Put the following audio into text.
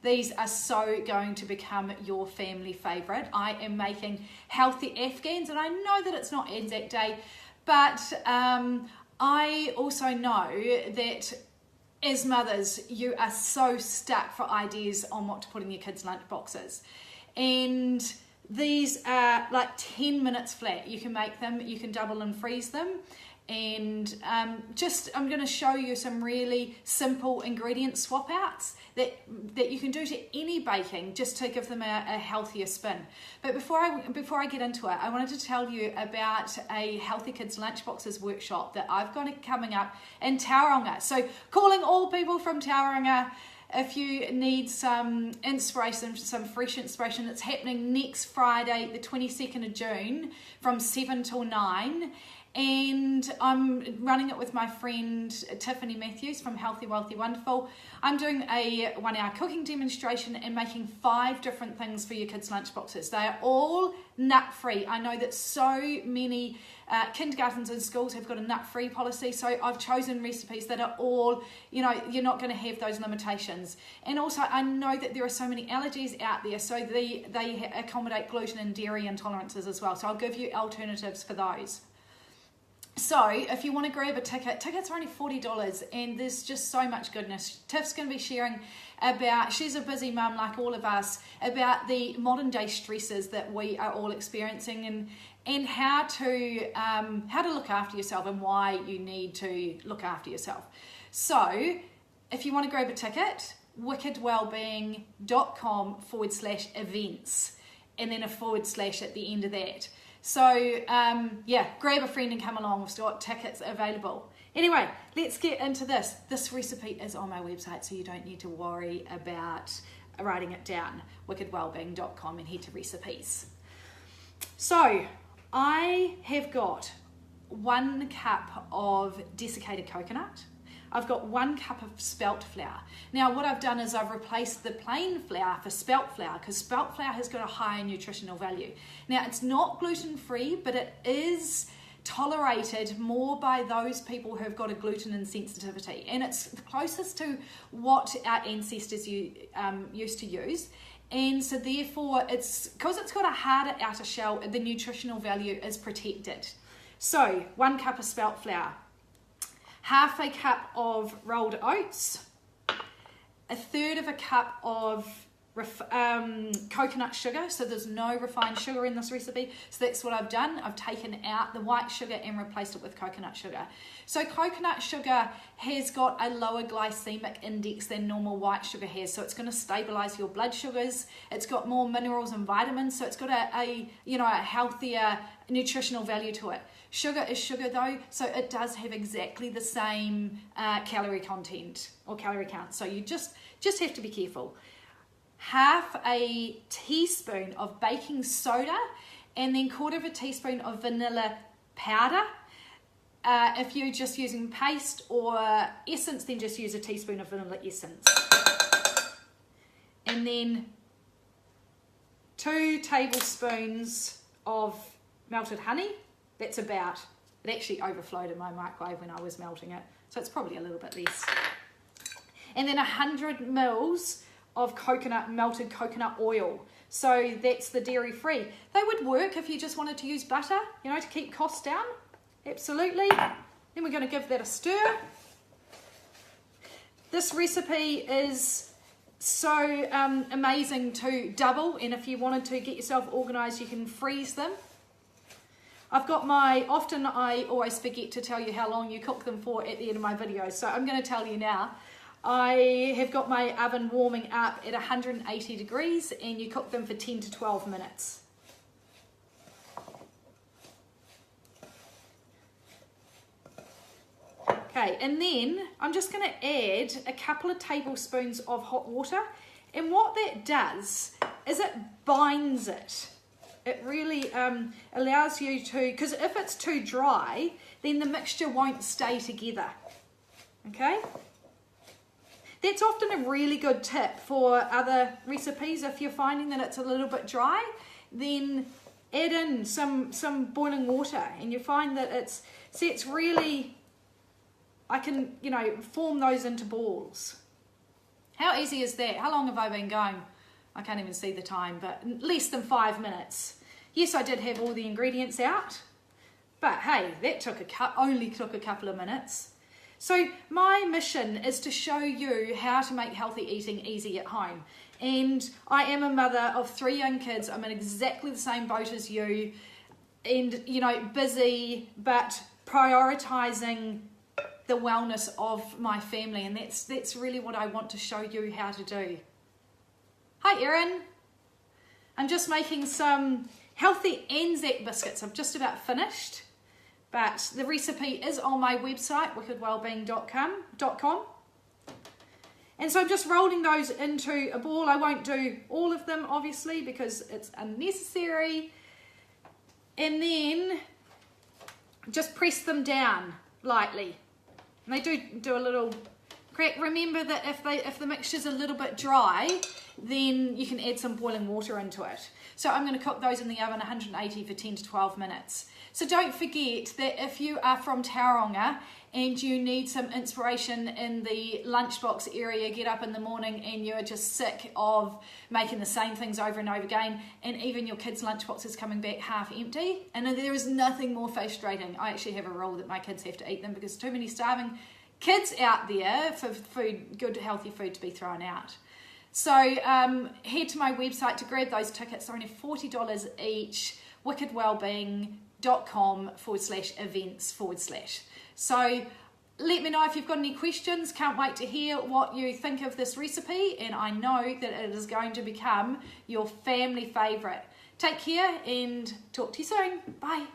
These are so going to become your family favourite. I am making healthy Afghans, and I know that it's not Anzac Day, but I also know that as mothers, you are so stuck for ideas on what to put in your kids' lunch boxes. And these are like 10 minutes flat. You can make them, you can double and freeze them. And I'm going to show you some really simple ingredient swap outs that you can do to any baking just to give them a healthier spin. But before I get into it, I wanted to tell you about a Healthy Kids Lunchboxes workshop that I've got coming up in Tauranga. So calling all people from Tauranga, if you need some inspiration, some fresh inspiration, it's happening next Friday, the 22nd of June from 7 till 9. And I'm running it with my friend Tiffany Matthews from Healthy, Wealthy, Wonderful. I'm doing a 1-hour cooking demonstration and making 5 different things for your kids' lunchboxes. They are all nut-free. I know that so many kindergartens and schools have got a nut-free policy, so I've chosen recipes that are all, you're not going to have those limitations. And also, I know that there are so many allergies out there, so they accommodate gluten and dairy intolerances as well. So I'll give you alternatives for those. So if you want to grab a ticket, tickets are only $40, and there's just so much goodness. Tiff's going to be sharing about, she's a busy mum like all of us, about the modern day stresses that we are all experiencing, and how to look after yourself and why you need to look after yourself. So if you want to grab a ticket, wickedwellbeing.com/events, and then a / at the end of that. So grab a friend and come along. We've still got tickets available. Anyway, let's get into this. This recipe is on my website, so you don't need to worry about writing it down. wickedwellbeing.com and head to recipes. So I have got 1 cup of desiccated coconut. I've got 1 cup of spelt flour. Now what I've done is I've replaced the plain flour for spelt flour, because spelt flour has got a higher nutritional value. Now it's not gluten-free, but it is tolerated more by those people who have got a gluten insensitivity, and it's the closest to what our ancestors used to use. And so therefore, because it's got a harder outer shell, the nutritional value is protected. So 1 cup of spelt flour, half a cup of rolled oats, 1/3 of a cup of coconut sugar. So there's no refined sugar in this recipe. So that's what I've done. I've taken out the white sugar and replaced it with coconut sugar. So coconut sugar has got a lower glycemic index than normal white sugar has. So it's going to stabilize your blood sugars. It's got more minerals and vitamins. So it's got a healthier nutritional value to it. Sugar is sugar though, so it does have exactly the same calorie content or calorie count. So you just have to be careful. Half a teaspoon of baking soda, and then 1/4 teaspoon of vanilla powder. If you're just using paste or essence, then just use a teaspoon of vanilla essence. And then 2 tablespoons of melted honey. That's about, it actually overflowed in my microwave when I was melting it, so it's probably a little bit less. And then 100 mils of melted coconut oil. So that's the dairy free. They would work if you just wanted to use butter, to keep costs down. Absolutely. Then we're going to give that a stir. This recipe is so amazing to double, and if you wanted to get yourself organized, you can freeze them. I've got I always forget to tell you how long you cook them for at the end of my videos, so I'm going to tell you now. I have got my oven warming up at 180 degrees, and you cook them for 10 to 12 minutes. Okay, and then I'm just going to add a couple of tablespoons of hot water, and what that does is it binds it. It really allows you to, because if it's too dry, then the mixture won't stay together. Okay? That's often a really good tip for other recipes. If you're finding that it's a little bit dry, then add in some boiling water, and you find that it's really, I can, form those into balls. How easy is that? How long have I been going? I can't even see the time, but less than 5 minutes. Yes, I did have all the ingredients out, but hey, that only took a couple of minutes. So my mission is to show you how to make healthy eating easy at home. And I am a mother of 3 young kids. I'm in exactly the same boat as you, and busy, but prioritizing the wellness of my family, and that's really what I want to show you how to do. Hi Erin, I'm just making some healthy Anzac biscuits. I've just about finished, but the recipe is on my website, wickedwellbeing.com. And so I'm just rolling those into a ball. I won't do all of them, obviously, because it's unnecessary. And then just press them down lightly. And they do a little crack. Remember that if the mixture's a little bit dry, then you can add some boiling water into it. So I'm going to cook those in the oven 180 for 10 to 12 minutes. So don't forget that if you are from Tauranga and you need some inspiration in the lunchbox area, get up in the morning and you're just sick of making the same things over and over again, and even your kids' lunchbox is coming back half empty, and there is nothing more frustrating. I actually have a rule that my kids have to eat them because too many starving kids out there for food, good healthy food to be thrown out. So head to my website to grab those tickets. They're only $40 each, wickedwellbeing.com/events/. So let me know if you've got any questions. Can't wait to hear what you think of this recipe, and I know that it is going to become your family favourite. Take care and talk to you soon. Bye.